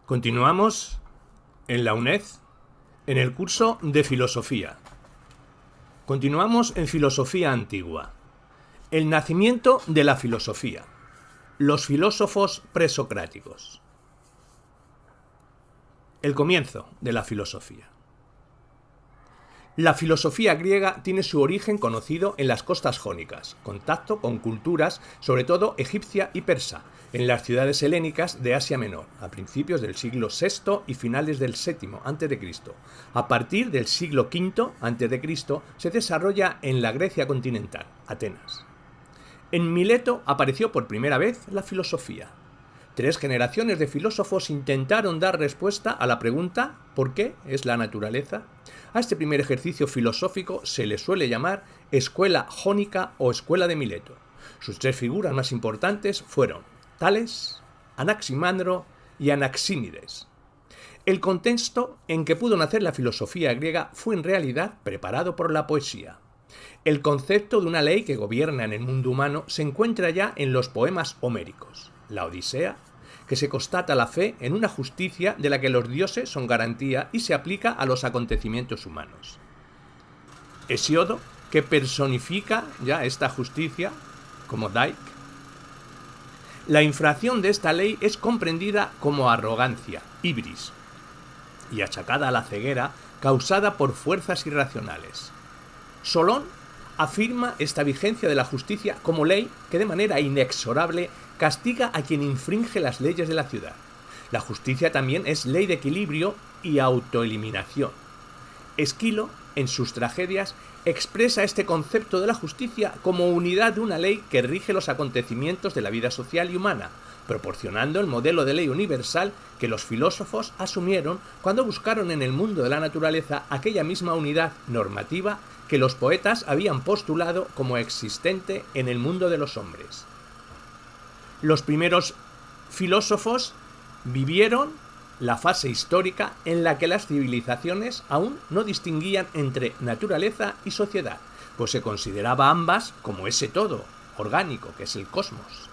Continuamos en la UNED en el curso de filosofía. Continuamos en filosofía antigua. El nacimiento de la filosofía. Los filósofos presocráticos. El comienzo de la filosofía. La filosofía griega tiene su origen conocido en las costas jónicas, contacto con culturas, sobre todo egipcia y persa, en las ciudades helénicas de Asia Menor, a principios del siglo VI y finales del VII a.C. A partir del siglo V a.C. se desarrolla en la Grecia continental, Atenas. En Mileto apareció por primera vez la filosofía. 3 generaciones de filósofos intentaron dar respuesta a la pregunta ¿por qué es la naturaleza? A este primer ejercicio filosófico se le suele llamar Escuela Jónica o Escuela de Mileto. Sus 3 figuras más importantes fueron Tales, Anaximandro y Anaxímenes. El contexto en que pudo nacer la filosofía griega fue en realidad preparado por la poesía. El concepto de una ley que gobierna en el mundo humano se encuentra ya en los poemas homéricos. La Odisea, que se constata la fe en una justicia de la que los dioses son garantía y se aplica a los acontecimientos humanos. Hesíodo, que personifica ya esta justicia como Dike. La infracción de esta ley es comprendida como arrogancia, ibris, y achacada a la ceguera causada por fuerzas irracionales. Solón afirma esta vigencia de la justicia como ley que de manera inexorable castiga a quien infringe las leyes de la ciudad. La justicia también es ley de equilibrio y autoeliminación. Esquilo, en sus tragedias, expresa este concepto de la justicia como unidad de una ley que rige los acontecimientos de la vida social y humana, proporcionando el modelo de ley universal que los filósofos asumieron cuando buscaron en el mundo de la naturaleza aquella misma unidad normativa que los poetas habían postulado como existente en el mundo de los hombres. Los primeros filósofos vivieron la fase histórica en la que las civilizaciones aún no distinguían entre naturaleza y sociedad, pues se consideraba ambas como ese todo orgánico que es el cosmos.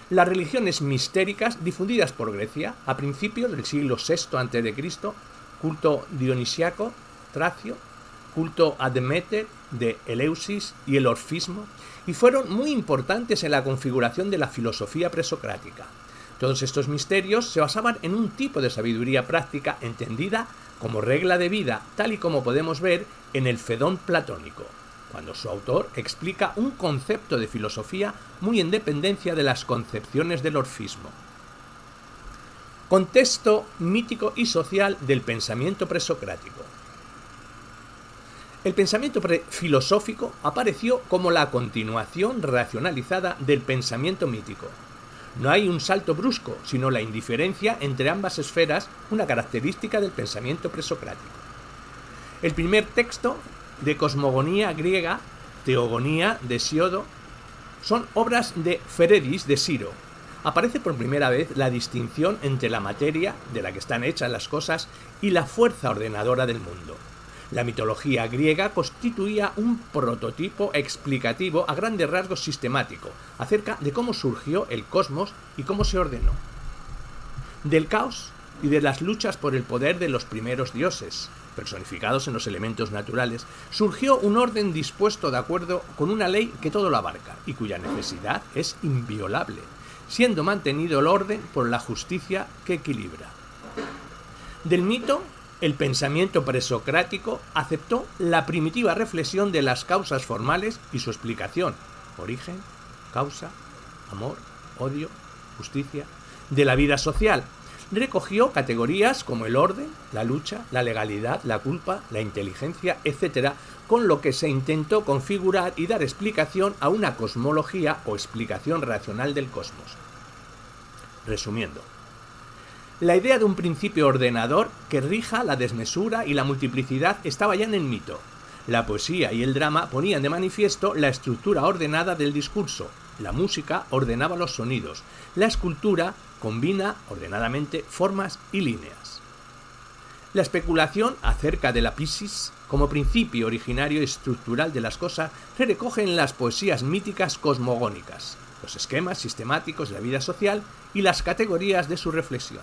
Las religiones mistéricas difundidas por Grecia a principios del siglo VI a.C., culto dionisiaco, Tracio, culto a Deméter de Eleusis y el orfismo, y fueron muy importantes en la configuración de la filosofía presocrática. Todos estos misterios se basaban en un tipo de sabiduría práctica entendida como regla de vida, tal y como podemos ver en el Fedón platónico, cuando su autor explica un concepto de filosofía muy en dependencia de las concepciones del orfismo. Contexto mítico y social del pensamiento presocrático. El pensamiento filosófico apareció como la continuación racionalizada del pensamiento mítico. No hay un salto brusco, sino la indiferencia entre ambas esferas, una característica del pensamiento presocrático. El primer texto de cosmogonía griega, Teogonía de Hesíodo, son obras de Feredis de Ciro. Aparece por primera vez la distinción entre la materia, de la que están hechas las cosas, y la fuerza ordenadora del mundo. La mitología griega constituía un prototipo explicativo a grandes rasgos sistemático acerca de cómo surgió el cosmos y cómo se ordenó. Del caos y de las luchas por el poder de los primeros dioses, personificados en los elementos naturales, surgió un orden dispuesto de acuerdo con una ley que todo lo abarca y cuya necesidad es inviolable, siendo mantenido el orden por la justicia que equilibra. Del mito, el pensamiento presocrático aceptó la primitiva reflexión de las causas formales y su explicación, origen, causa, amor, odio, justicia, de la vida social. Recogió categorías como el orden, la lucha, la legalidad, la culpa, la inteligencia, etc., con lo que se intentó configurar y dar explicación a una cosmología o explicación racional del cosmos. Resumiendo, la idea de un principio ordenador que rija la desmesura y la multiplicidad estaba ya en el mito. La poesía y el drama ponían de manifiesto la estructura ordenada del discurso. La música ordenaba los sonidos. La escultura combina ordenadamente formas y líneas. La especulación acerca de la physis como principio originario y estructural de las cosas se recoge en las poesías míticas cosmogónicas, los esquemas sistemáticos de la vida social y las categorías de su reflexión.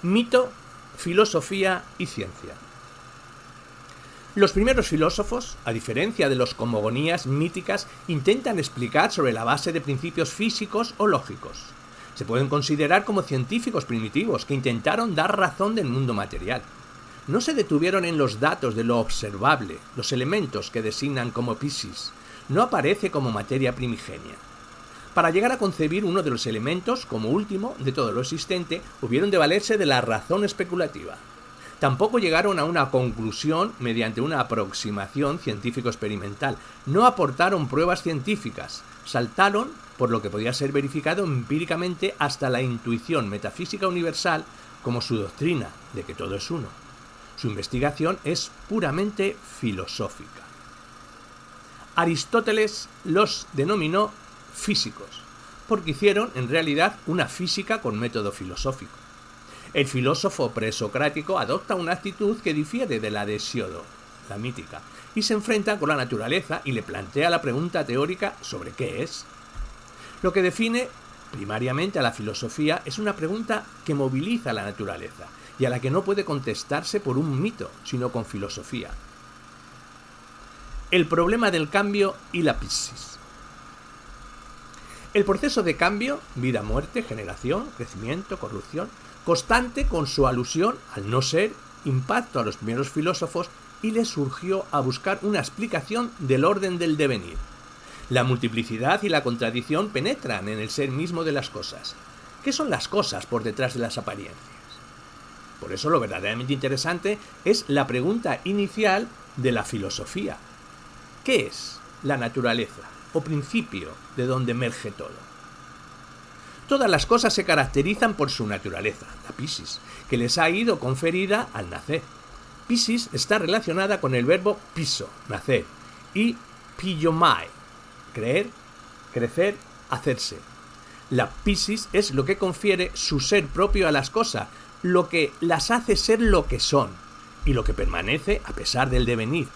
Mito, filosofía y ciencia. Los primeros filósofos, a diferencia de los cosmogonías míticas, intentan explicar sobre la base de principios físicos o lógicos. Se pueden considerar como científicos primitivos que intentaron dar razón del mundo material. No se detuvieron en los datos de lo observable, los elementos que designan como physis. No aparece como materia primigenia. Para llegar a concebir uno de los elementos como último de todo lo existente, hubieron de valerse de la razón especulativa. Tampoco llegaron a una conclusión mediante una aproximación científico-experimental. No aportaron pruebas científicas. Saltaron por lo que podía ser verificado empíricamente hasta la intuición metafísica universal como su doctrina de que todo es uno. Su investigación es puramente filosófica. Aristóteles los denominó físicos, porque hicieron en realidad una física con método filosófico. El filósofo presocrático adopta una actitud que difiere de la de Hesíodo, la mítica, y se enfrenta con la naturaleza y le plantea la pregunta teórica sobre qué es. Lo que define primariamente a la filosofía es una pregunta que moviliza la naturaleza y a la que no puede contestarse por un mito, sino con filosofía. El problema del cambio y la physis. El proceso de cambio, vida-muerte, generación, crecimiento, corrupción, constante con su alusión al no ser, impactó a los primeros filósofos y les surgió a buscar una explicación del orden del devenir. La multiplicidad y la contradicción penetran en el ser mismo de las cosas. ¿Qué son las cosas por detrás de las apariencias? Por eso lo verdaderamente interesante es la pregunta inicial de la filosofía. ¿Qué es la naturaleza o principio de donde emerge todo? Todas las cosas se caracterizan por su naturaleza, la physis, que les ha ido conferida al nacer. Physis está relacionada con el verbo piso, nacer, y pillomai, creer, crecer, hacerse. La physis es lo que confiere su ser propio a las cosas, lo que las hace ser lo que son, y lo que permanece a pesar del devenir.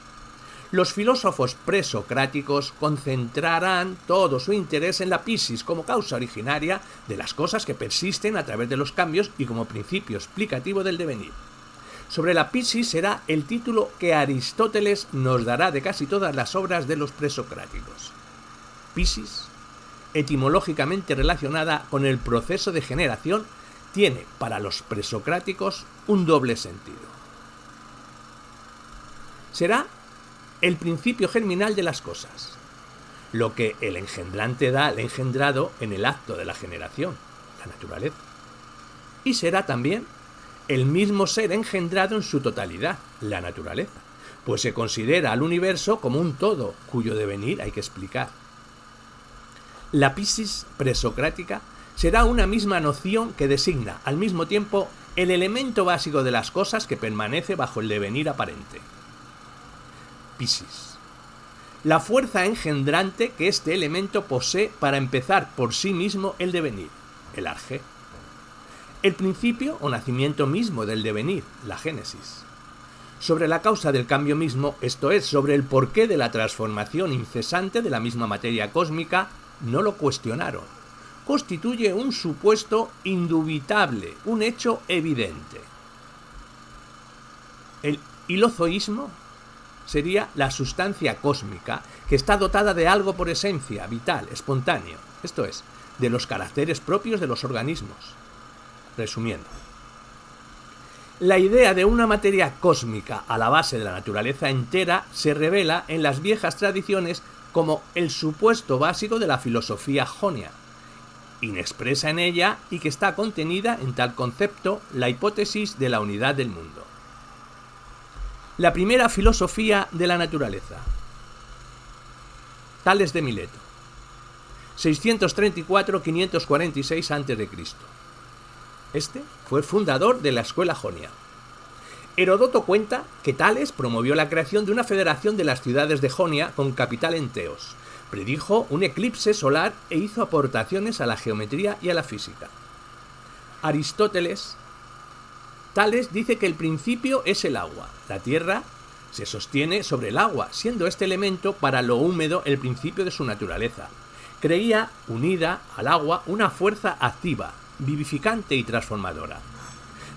Los filósofos presocráticos concentrarán todo su interés en la physis como causa originaria de las cosas que persisten a través de los cambios y como principio explicativo del devenir. Sobre la physis será el título que Aristóteles nos dará de casi todas las obras de los presocráticos. Physis, etimológicamente relacionada con el proceso de generación, tiene para los presocráticos un doble sentido. Será el principio germinal de las cosas, lo que el engendrante da al engendrado en el acto de la generación, la naturaleza. Y será también el mismo ser engendrado en su totalidad, la naturaleza, pues se considera al universo como un todo cuyo devenir hay que explicar. La physis presocrática será una misma noción que designa al mismo tiempo el elemento básico de las cosas que permanece bajo el devenir aparente. Physis. La fuerza engendrante que este elemento posee para empezar por sí mismo el devenir, el arjé. El principio o nacimiento mismo del devenir, la génesis. Sobre la causa del cambio mismo, esto es, sobre el porqué de la transformación incesante de la misma materia cósmica, no lo cuestionaron. Constituye un supuesto indubitable, un hecho evidente. El hilozoísmo sería la sustancia cósmica que está dotada de algo por esencia, vital, espontáneo, esto es, de los caracteres propios de los organismos. Resumiendo, la idea de una materia cósmica a la base de la naturaleza entera se revela en las viejas tradiciones como el supuesto básico de la filosofía jonia, inexpresa en ella y que está contenida en tal concepto la hipótesis de la unidad del mundo. La primera filosofía de la naturaleza. Tales de Mileto. 634-546 a.C. Este fue el fundador de la escuela jonia. Heródoto cuenta que Tales promovió la creación de una federación de las ciudades de Jonia con capital en Teos. Predijo un eclipse solar e hizo aportaciones a la geometría y a la física. Aristóteles. Tales dice que el principio es el agua. La tierra se sostiene sobre el agua, siendo este elemento para lo húmedo el principio de su naturaleza. Creía, unida al agua, una fuerza activa, vivificante y transformadora.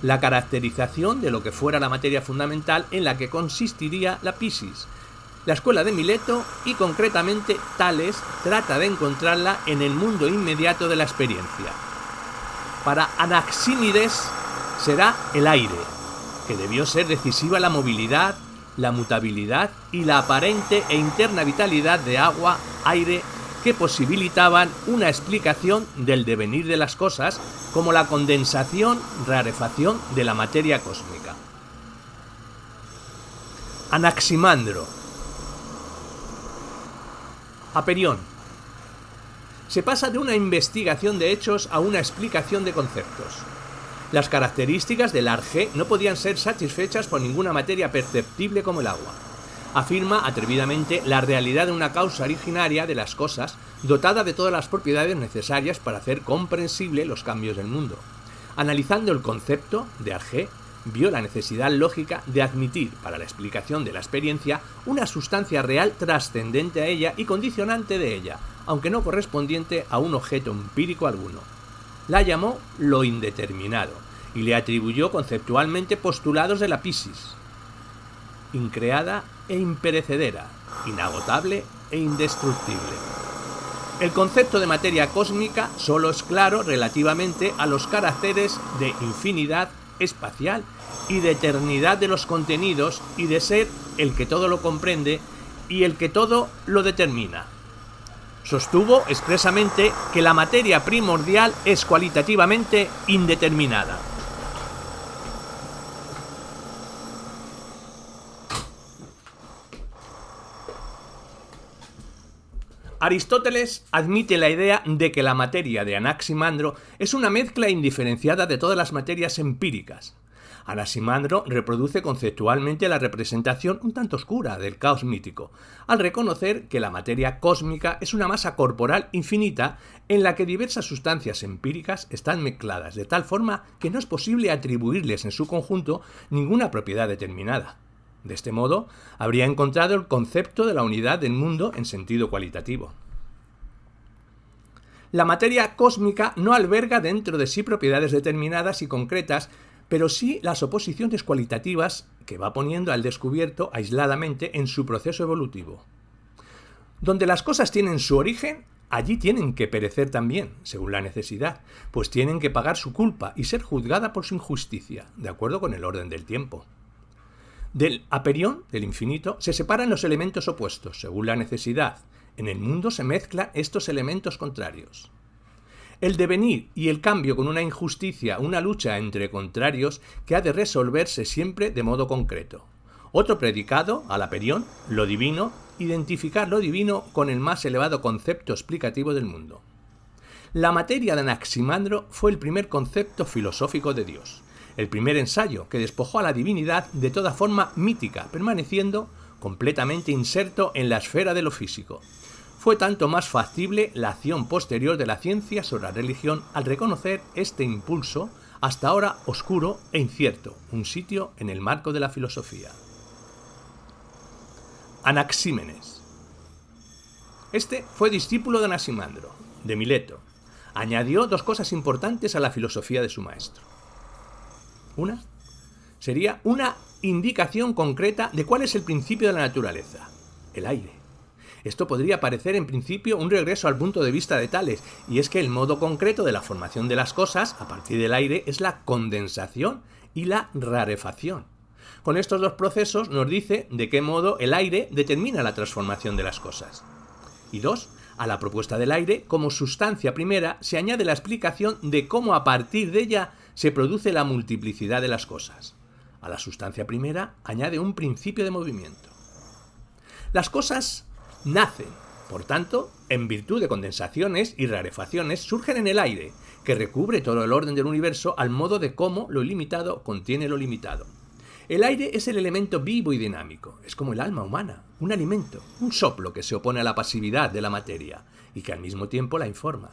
la caracterización de lo que fuera la materia fundamental en la que consistiría la physis. La escuela de Mileto, y concretamente Tales, trata de encontrarla en el mundo inmediato de la experiencia. Para Anaxímenes será el aire, que debió ser decisiva la movilidad, la mutabilidad y la aparente e interna vitalidad de agua, aire, que posibilitaban una explicación del devenir de las cosas, como la condensación, rarefacción de la materia cósmica. Anaximandro. Aperión. Se pasa de una investigación de hechos a una explicación de conceptos. Las características del arjé no podían ser satisfechas por ninguna materia perceptible como el agua. Afirma atrevidamente la realidad de una causa originaria de las cosas, dotada de todas las propiedades necesarias para hacer comprensible los cambios del mundo. Analizando el concepto de arjé, vio la necesidad lógica de admitir para la explicación de la experiencia una sustancia real trascendente a ella y condicionante de ella, aunque no correspondiente a un objeto empírico alguno. La llamó lo indeterminado y le atribuyó conceptualmente postulados de la physis: increada e imperecedera, inagotable e indestructible. El concepto de materia cósmica solo es claro relativamente a los caracteres de infinidad espacial y de eternidad de los contenidos y de ser el que todo lo comprende y el que todo lo determina. Sostuvo expresamente que la materia primordial es cualitativamente indeterminada. Aristóteles admite la idea de que la materia de Anaximandro es una mezcla indiferenciada de todas las materias empíricas. Anaximandro reproduce conceptualmente la representación un tanto oscura del caos mítico, al reconocer que la materia cósmica es una masa corporal infinita en la que diversas sustancias empíricas están mezcladas de tal forma que no es posible atribuirles en su conjunto ninguna propiedad determinada. De este modo, habría encontrado el concepto de la unidad del mundo en sentido cualitativo. La materia cósmica no alberga dentro de sí propiedades determinadas y concretas, pero sí las oposiciones cualitativas que va poniendo al descubierto aisladamente en su proceso evolutivo. Donde las cosas tienen su origen, allí tienen que perecer también, según la necesidad, pues tienen que pagar su culpa y ser juzgada por su injusticia, de acuerdo con el orden del tiempo. Del aperión, del infinito, se separan los elementos opuestos, según la necesidad. En el mundo se mezclan estos elementos contrarios. El devenir y el cambio con una injusticia, una lucha entre contrarios que ha de resolverse siempre de modo concreto. Otro predicado, al aperión, lo divino, identificar lo divino con el más elevado concepto explicativo del mundo. La materia de Anaximandro fue el primer concepto filosófico de Dios, el primer ensayo que despojó a la divinidad de toda forma mítica, permaneciendo completamente inserto en la esfera de lo físico. Fue tanto más factible la acción posterior de la ciencia sobre la religión al reconocer este impulso, hasta ahora oscuro e incierto, un sitio en el marco de la filosofía. Anaxímenes. Este fue discípulo de Anaximandro, de Mileto. Añadió dos cosas importantes a la filosofía de su maestro. Una sería una indicación concreta de cuál es el principio de la naturaleza, el aire. Esto podría parecer en principio un regreso al punto de vista de Tales, y es que el modo concreto de la formación de las cosas a partir del aire es la condensación y la rarefacción. Con estos dos procesos nos dice de qué modo el aire determina la transformación de las cosas. Y dos, a la propuesta del aire como sustancia primera se añade la explicación de cómo a partir de ella se produce la multiplicidad de las cosas. A la sustancia primera añade un principio de movimiento. Las cosas nacen, por tanto, en virtud de condensaciones y rarefacciones, surgen en el aire, que recubre todo el orden del universo al modo de cómo lo ilimitado contiene lo limitado. El aire es el elemento vivo y dinámico, es como el alma humana, un alimento, un soplo que se opone a la pasividad de la materia y que al mismo tiempo la informa.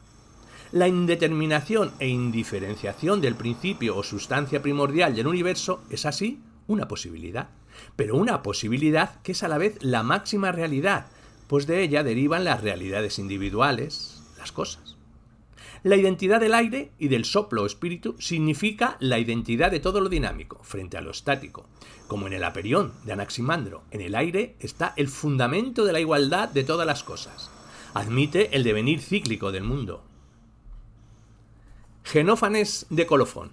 La indeterminación e indiferenciación del principio o sustancia primordial del universo es así una posibilidad, pero una posibilidad que es a la vez la máxima realidad, pues de ella derivan las realidades individuales, las cosas. La identidad del aire y del soplo o espíritu significa la identidad de todo lo dinámico frente a lo estático. Como en el Aperión de Anaximandro, en el aire está el fundamento de la igualdad de todas las cosas. Admite el devenir cíclico del mundo. Genófanes de Colofón.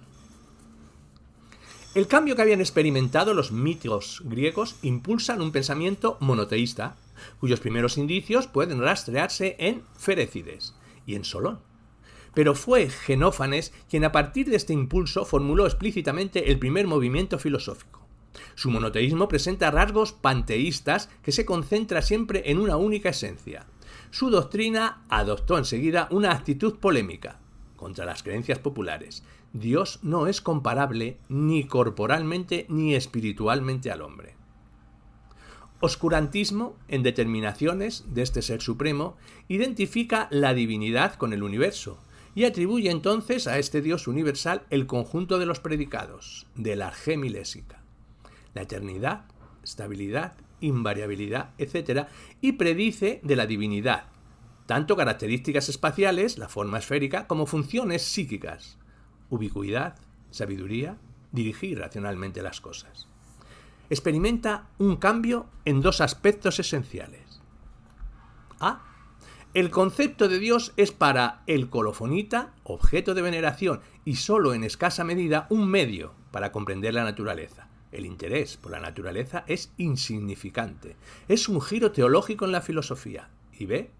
El cambio que habían experimentado los mitos griegos impulsan un pensamiento monoteísta, cuyos primeros indicios pueden rastrearse en Ferécides y en Solón. Pero fue Genófanes quien a partir de este impulso formuló explícitamente el primer movimiento filosófico. Su monoteísmo presenta rasgos panteístas que se concentra siempre en una única esencia. Su doctrina adoptó enseguida una actitud polémica contra las creencias populares. Dios no es comparable ni corporalmente ni espiritualmente al hombre. Oscurantismo, en determinaciones de este ser supremo, identifica la divinidad con el universo y atribuye entonces a este Dios universal el conjunto de los predicados, de la arjé milésica, la eternidad, estabilidad, invariabilidad, etc., y predice de la divinidad tanto características espaciales, la forma esférica, como funciones psíquicas, ubicuidad, sabiduría, dirigir racionalmente las cosas. Experimenta un cambio en dos aspectos esenciales. A. El concepto de Dios es para el colofonita objeto de veneración y solo en escasa medida un medio para comprender la naturaleza. El interés por la naturaleza es insignificante. Es un giro teológico en la filosofía. Y B.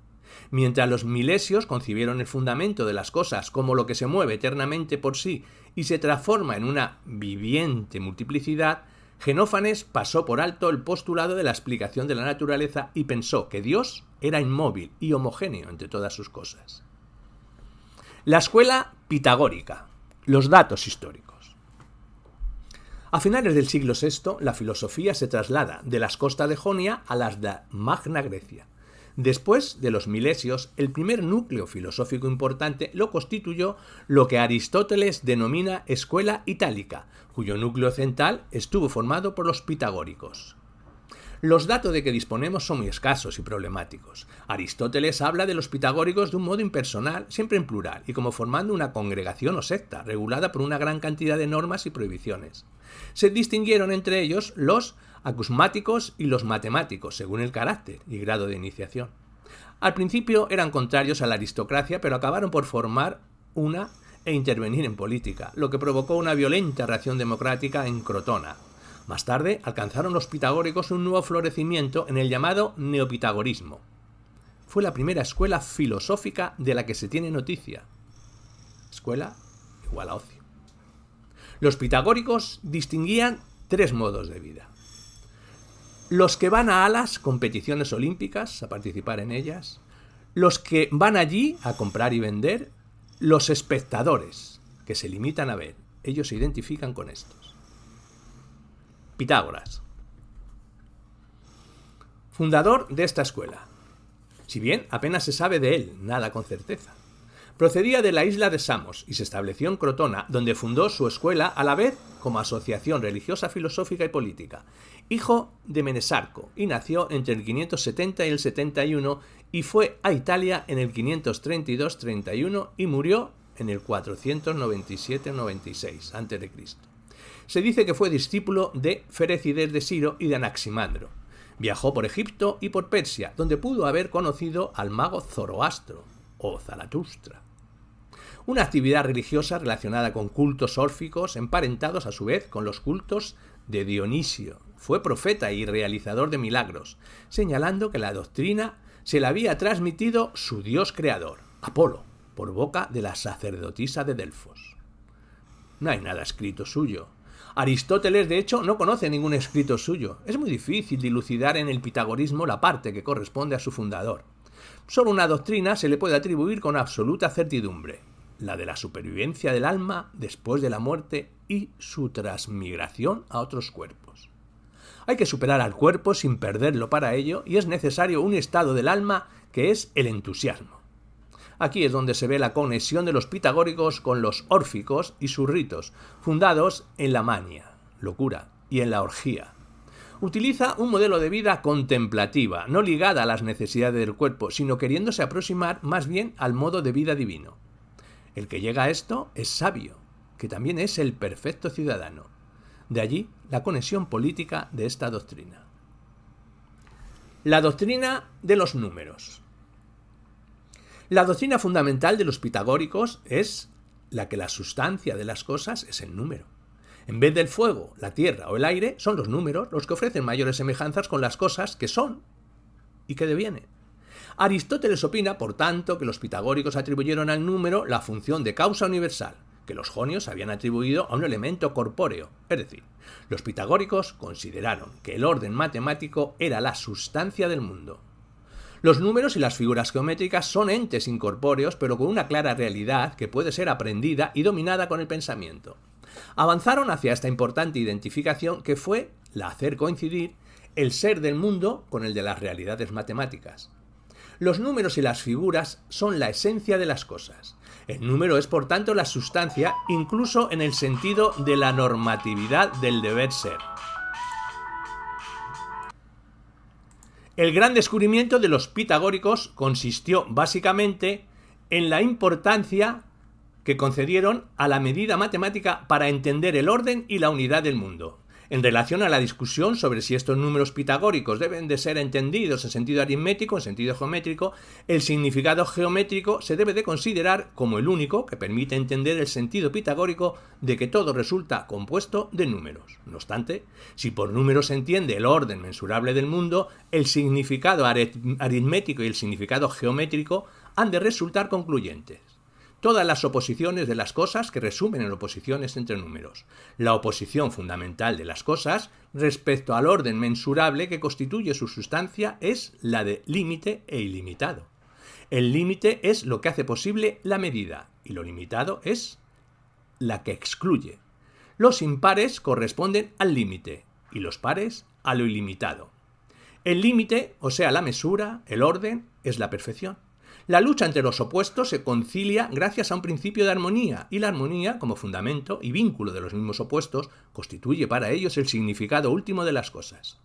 Mientras los milesios concibieron el fundamento de las cosas como lo que se mueve eternamente por sí y se transforma en una viviente multiplicidad, Genófanes pasó por alto el postulado de la explicación de la naturaleza y pensó que Dios era inmóvil y homogéneo entre todas sus cosas. La escuela pitagórica. Los datos históricos. A finales del siglo VI, la filosofía se traslada de las costas de Jonia a las de Magna Grecia. Después de los milesios, el primer núcleo filosófico importante lo constituyó lo que Aristóteles denomina escuela itálica, cuyo núcleo central estuvo formado por los pitagóricos. Los datos de que disponemos son muy escasos y problemáticos. Aristóteles habla de los pitagóricos de un modo impersonal, siempre en plural, y como formando una congregación o secta, regulada por una gran cantidad de normas y prohibiciones. Se distinguieron entre ellos los acusmáticos y los matemáticos, según el carácter y grado de iniciación. Al principio eran contrarios a la aristocracia, pero acabaron por formar una e intervenir en política, lo que provocó una violenta reacción democrática en Crotona. Más tarde alcanzaron los pitagóricos un nuevo florecimiento en el llamado neopitagorismo. Fue la primera escuela filosófica de la que se tiene noticia. Escuela igual a ocio. Los pitagóricos distinguían tres modos de vida. Los que van a las competiciones olímpicas, a participar en ellas, los que van allí a comprar y vender, los espectadores, que se limitan a ver. Ellos se identifican con estos. Pitágoras. Fundador de esta escuela. Si bien apenas se sabe de él, nada con certeza. Procedía de la isla de Samos y se estableció en Crotona, donde fundó su escuela a la vez como asociación religiosa, filosófica y política. Hijo de Menesarco, y nació entre el 570 y el 71 y fue a Italia en el 532-31 y murió en el 497-96 a.C. Se dice que fue discípulo de Ferécides de Ciro y de Anaximandro. Viajó por Egipto y por Persia, donde pudo haber conocido al mago Zoroastro o Zaratustra. Una actividad religiosa relacionada con cultos órficos, emparentados a su vez con los cultos de Dionisio. Fue profeta y realizador de milagros, señalando que la doctrina se la había transmitido su dios creador, Apolo, por boca de la sacerdotisa de Delfos. No hay nada escrito suyo. Aristóteles, de hecho, no conoce ningún escrito suyo. Es muy difícil dilucidar en el pitagorismo la parte que corresponde a su fundador. Solo una doctrina se le puede atribuir con absoluta certidumbre: la de la supervivencia del alma después de la muerte y su transmigración a otros cuerpos. Hay que superar al cuerpo sin perderlo para ello, y es necesario un estado del alma que es el entusiasmo. Aquí es donde se ve la conexión de los pitagóricos con los órficos y sus ritos, fundados en la mania, locura, y en la orgía. Utiliza un modelo de vida contemplativa, no ligada a las necesidades del cuerpo, sino queriéndose aproximar más bien al modo de vida divino. El que llega a esto es sabio, que también es el perfecto ciudadano. De allí la conexión política de esta doctrina. La doctrina de los números. La doctrina fundamental de los pitagóricos es la que la sustancia de las cosas es el número. En vez del fuego, la tierra o el aire, son los números los que ofrecen mayores semejanzas con las cosas que son y que devienen. Aristóteles opina, por tanto, que los pitagóricos atribuyeron al número la función de causa universal, que los jonios habían atribuido a un elemento corpóreo. Es decir, los pitagóricos consideraron que el orden matemático era la sustancia del mundo. Los números y las figuras geométricas son entes incorpóreos, pero con una clara realidad que puede ser aprendida y dominada con el pensamiento. Avanzaron hacia esta importante identificación que fue la hacer coincidir el ser del mundo con el de las realidades matemáticas. Los números y las figuras son la esencia de las cosas. El número es, por tanto, la sustancia, incluso en el sentido de la normatividad del deber ser. El gran descubrimiento de los pitagóricos consistió básicamente en la importancia que concedieron a la medida matemática para entender el orden y la unidad del mundo. En relación a la discusión sobre si estos números pitagóricos deben de ser entendidos en sentido aritmético o en sentido geométrico, el significado geométrico se debe de considerar como el único que permite entender el sentido pitagórico de que todo resulta compuesto de números. No obstante, si por números se entiende el orden mensurable del mundo, el significado aritmético y el significado geométrico han de resultar concluyentes. Todas las oposiciones de las cosas que resumen en oposiciones entre números. La oposición fundamental de las cosas respecto al orden mensurable que constituye su sustancia es la de límite e ilimitado. El límite es lo que hace posible la medida y lo limitado es la que excluye. Los impares corresponden al límite y los pares a lo ilimitado. El límite, o sea, la mesura, el orden, es la perfección. La lucha entre los opuestos se concilia gracias a un principio de armonía, y la armonía, como fundamento y vínculo de los mismos opuestos, constituye para ellos el significado último de las cosas.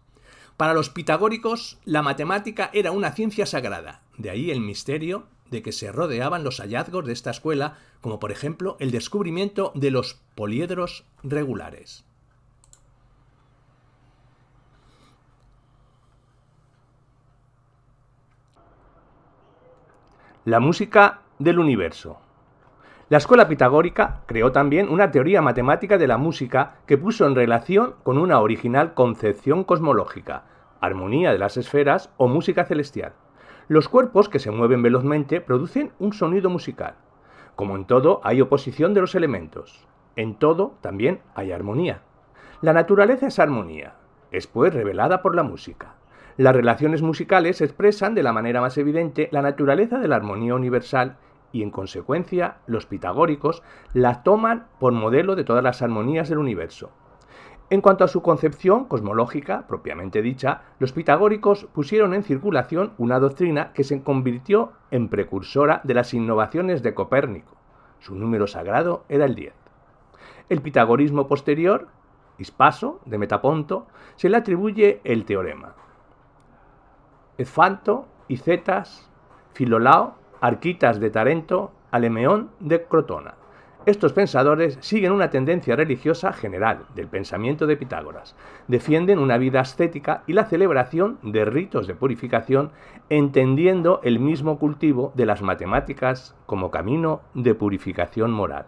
Para los pitagóricos, la matemática era una ciencia sagrada, de ahí el misterio de que se rodeaban los hallazgos de esta escuela, como por ejemplo el descubrimiento de los poliedros regulares. La música del universo. La escuela pitagórica creó también una teoría matemática de la música que puso en relación con una original concepción cosmológica, armonía de las esferas o música celestial. Los cuerpos que se mueven velozmente producen un sonido musical. Como en todo, hay oposición de los elementos. En todo también hay armonía. La naturaleza es armonía, es pues revelada por la música. Las relaciones musicales expresan de la manera más evidente la naturaleza de la armonía universal y, en consecuencia, los pitagóricos la toman por modelo de todas las armonías del universo. En cuanto a su concepción cosmológica, propiamente dicha, los pitagóricos pusieron en circulación una doctrina que se convirtió en precursora de las innovaciones de Copérnico. Su número sagrado era el 10. El pitagorismo posterior, Hispaso, de Metaponto, se le atribuye el teorema. Esfanto, Icetas, Filolao, Arquitas de Tarento, Alemeón de Crotona. Estos pensadores siguen una tendencia religiosa general del pensamiento de Pitágoras. Defienden una vida ascética y la celebración de ritos de purificación, entendiendo el mismo cultivo de las matemáticas como camino de purificación moral.